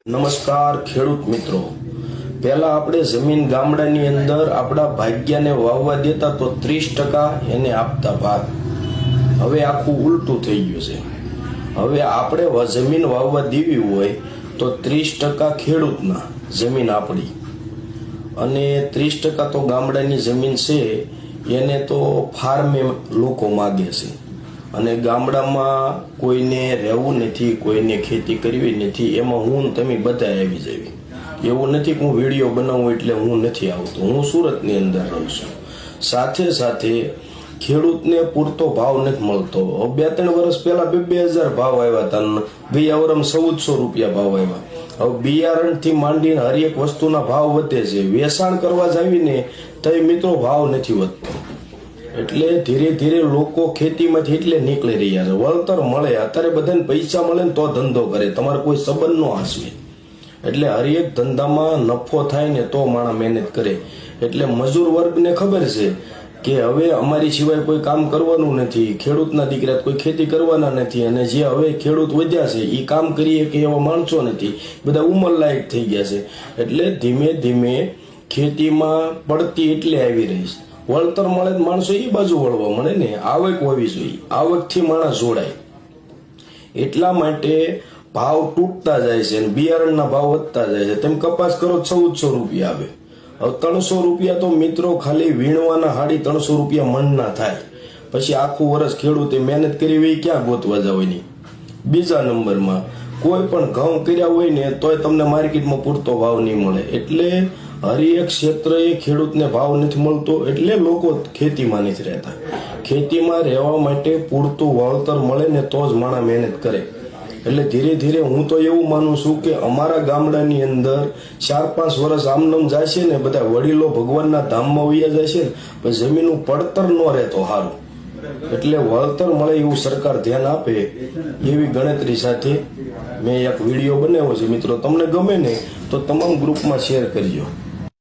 નમસ્કાર ખેડૂત મિત્રો, પહેલા આપણે જમીન ગામડાની અંદર આપણા ભાગ્યને વાવવા દેતા તો 30% એને આપતા ભાગ. હવે આખું ઉલટું થઈ ગયું છે. હવે આપણે જમીન વાવવા દેવી હોય તો 30% ખેડૂતના જમીન આપણી અને 30% તો ગામડાની જમીન છે એને તો ફાર્મે લોકો માગે છે. અને ગામડામાં કોઈને રહેવું નથી, કોઈને ખેતી કરવી નથી. એમાં હું તમે બધા આવી જાવી. એવું નથી કે હું વિડીયો બનાવું એટલે હું નથી આવતો. હું સુરતની અંદર રહું છું. સાથે સાથે ખેડૂતને પૂરતો ભાવ નથી મળતો. 2-3 વર્ષ પહેલા 2,000 ભાવ આવ્યા હતા. ગયા વર્ષમાં 1,400 રૂપિયા ભાવ આવ્યા. હવે બિયારણથી માંડીને હરેક વસ્તુના ભાવ વધે છે. વેચાણ કરવા જાવીને તો મિત્રો ભાવ નથી વધતો. એટલે ધીરે ધીરે લોકો ખેતીમાંથી એટલે નીકળી રહ્યા છે. વળતર મળે, અત્યારે બધાને પૈસા મળે ને તો ધંધો કરે, તમારે કોઈ સંબંધ ન આસવે. એટલે હરેક ધંધામાં નફો થાય ને તો માણસ મહેનત કરે. એટલે મજૂર વર્ગને ખબર છે કે હવે અમારી સિવાય કોઈ કામ કરવાનું નથી, ખેડૂતના દીકરા કોઈ ખેતી કરવાના નથી. અને જે હવે ખેડૂત વધ્યા છે એ કામ કરીએ કે એવા માણસો નથી, બધા ઉંમરલાયક થઈ ગયા છે. એટલે ધીમે ધીમે ખેતીમાં પડતી એટલે આવી રહી છે. વળતર મળે માણસો એ બાજુ વળવા મળે ને, આવક હોવી જોઈએ. આવકથી માણસ જોડાય. એટલા માટે ભાવ તૂટતા જાય છે અને બિયારણના ભાવ વધતા જાય છે. તેમ કપાસ કરો 1,400 રૂપિયા આવે. હવે 300 રૂપિયા તો મિત્રો ખાલી વીણવાના 350 રૂપિયા મણના થાય. પછી આખું વર્ષ ખેડૂતે મહેનત કરી હોય ક્યાં ગોતવા જવાની. બીજા નંબરમાં કોઈ પણ ઘઉં કર્યા હોય ને તોય તમને માર્કેટમાં પૂરતો ભાવ નહીં મળે. એટલે હરેક ક્ષેત્રે ખેડૂતને ભાવ નથી મળતો. એટલે લોકો ખેતીમાં નથી રહેતા. ખેતીમાં રહેવા માટે પૂરતું વળતર મળે ને તો જ માણસ મહેનત કરે. એટલે ધીરે ધીરે હું તો એવું માનું છું કે અમારા ગામડાની અંદર 4-5 વર્ષ આમનામ જાય છે ને, બધા વડીલો ભગવાનના ધામમાં વયા જાય છે ને, પછી જમીનનું પડતર ન રહે તો સારું. એટલે વળતર મળે એવું સરકાર ધ્યાન આપે એવી ગણતરી સાથે મેં એક વિડીયો બનાવ્યો છે. મિત્રો તમને ગમે ને તો તમામ ગ્રુપમાં શેર કરજો.